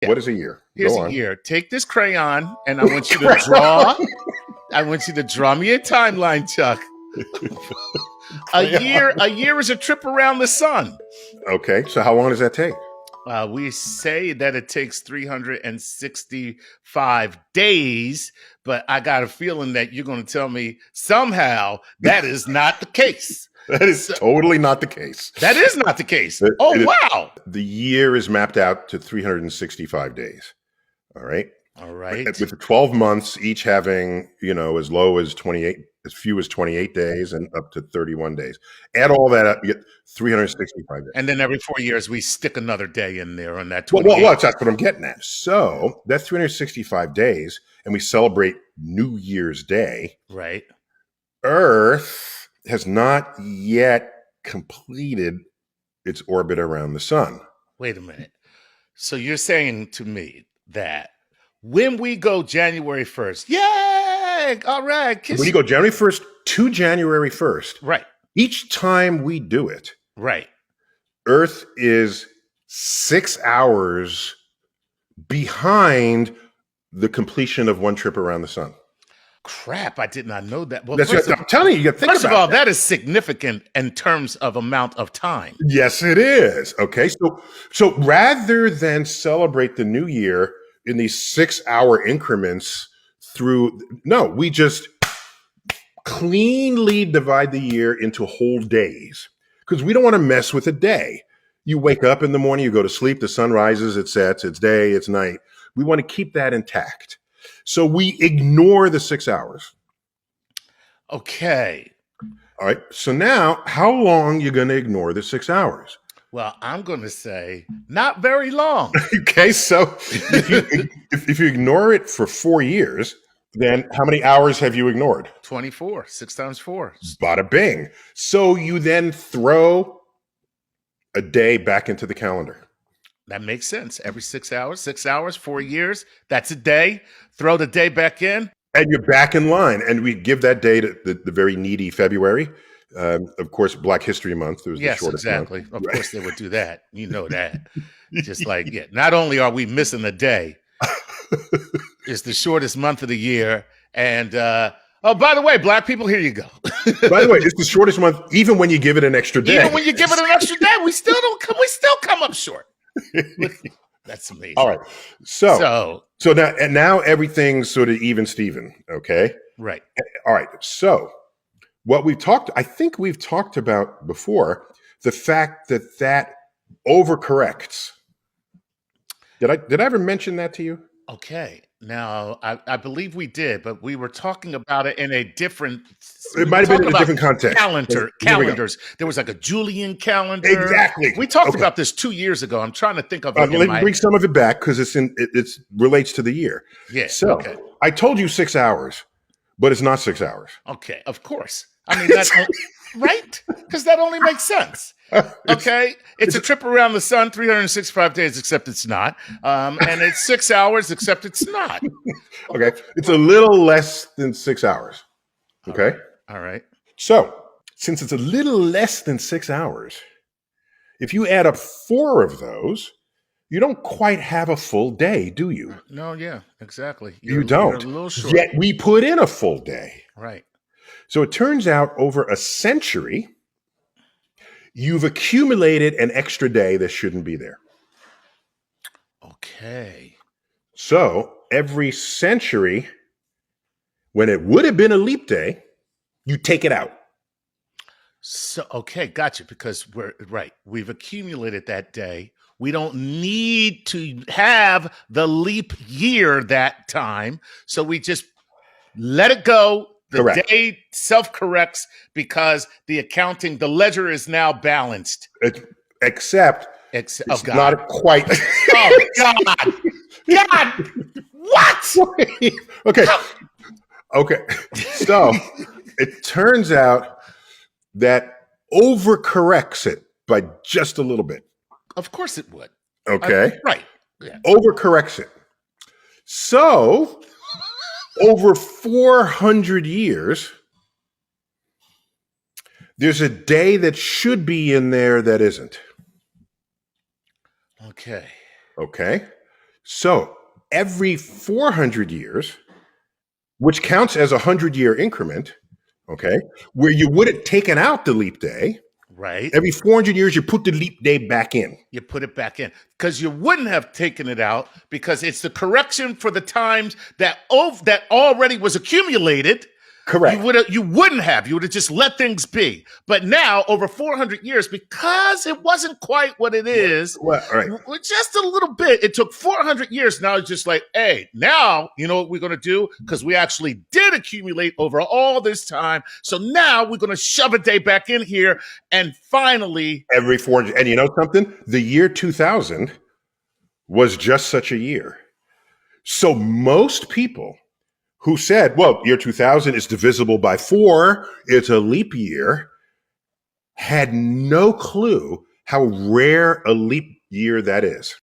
What is a year? Here's Go a on. year. Take this crayon, and I want you to draw. I want you to draw me a timeline, Chuck. A year is a trip around the sun. Okay, so how long does that take? We say that it takes 365 days, but I got a feeling that you're going to tell me somehow that is not the case. That is totally not the case. That is not the case. It- Oh, it is- wow. The year is mapped out to 365 days. All right. All right. With the 12 months, each having, as low as 28, as few as 28 days and up to 31 days. Add all that up, you get 365 days. And then every 4 years, we stick another day in there on that Well, 28. that's what I'm getting at. So that's 365 days, and we celebrate New Year's Day. Right. Earth has not yet completed its orbit around the sun. Wait a minute. So you're saying to me that when we go January 1st, yay! All right. When you go January 1st to January 1st, Right. each time we do it, Right. Earth is 6 hours behind the completion of one trip around the sun. Crap, I did not know that. Well, That's what I'm telling you. You got to think first of about all, that is significant in terms of amount of time. Yes, it is. Okay. So rather than celebrate the new year in these 6 hour increments we just cleanly divide the year into whole days because we don't want to mess with a day. You wake up in the morning, you go to sleep, the sun rises, it sets, it's day, it's night. We want to keep that intact. So we ignore the 6 hours. Okay. All right. So now, how long you going to ignore the 6 hours? Well, I'm going to say not very long. Okay. So if you ignore it for 4 years, then how many hours have you ignored? 24, 6 times 4. Bada bing. So you then throw a day back into the calendar. That makes sense. Every 6 hours, 4 years, that's a day. Throw the day back in. And you're back in line. And we give that day to the very needy February. Of course, Black History Month. It was the shortest exactly. month. Of course they would do that. You know that. Just like, not only are we missing a day, it's the shortest month of the year. And, by the way, Black people, here you go. By the way, it's the shortest month, even when you give it an extra day. Even when you give it an extra day, we still come up short. That's amazing. All right. So now everything's sort of even Steven. Okay. Right. All right. So what I think we've talked about before, the fact that overcorrects. Did I ever mention that to you? Okay. Now, I believe we did, but we were talking about it in a different. It might have been in a different context. Calendars. There was like a Julian calendar. Exactly. We talked about this 2 years ago. I'm trying to think of it. Let me bring some of it back because it relates to the year. Yeah. So okay. I told you 6 hours, but it's not 6 hours. Okay. Of course. I mean, that's right? Because that only makes sense. Okay, it's a trip around the sun, 365 days, except it's not. And it's 6 hours, except it's not. Okay, it's a little less than 6 hours. Okay. All right. So, since it's a little less than 6 hours, if you add up 4 of those, you don't quite have a full day, do you? No, yeah, exactly. You don't. You're a little short. Yet we put in a full day. Right. So it turns out over a century, you've accumulated an extra day that shouldn't be there. Okay. So every century, when it would have been a leap day, you take it out. So, okay, gotcha. Because we've accumulated that day. We don't need to have the leap year that time. So we just let it go. The Correct. day self-corrects because the ledger is now balanced. Except it's not quite. Oh, God. God. What? Okay. So it turns out that overcorrects it by just a little bit. Of course it would. Okay. Right. Yeah. Overcorrects it. So over 400 years, there's a day that should be in there that isn't. Okay. Okay. So every 400 years, which counts as a 100-year increment, okay, where you would have taken out the leap day, Right. every 400 years, you put the leap day back in. You put it back in because you wouldn't have taken it out because it's the correction for the times that already was accumulated. Correct. You wouldn't have just let things be. But now over 400 years, because it wasn't quite what it is, Well, right. just a little bit, it took 400 years. Now it's just like, hey, now you know what we're going to do, because we actually did accumulate over all this time. So now we're going to shove a day back in here, and finally Every 400, and you know something? The year 2000 was just such a year. So most people who said, well, year 2000 is divisible by 4, it's a leap year, had no clue how rare a leap year that is.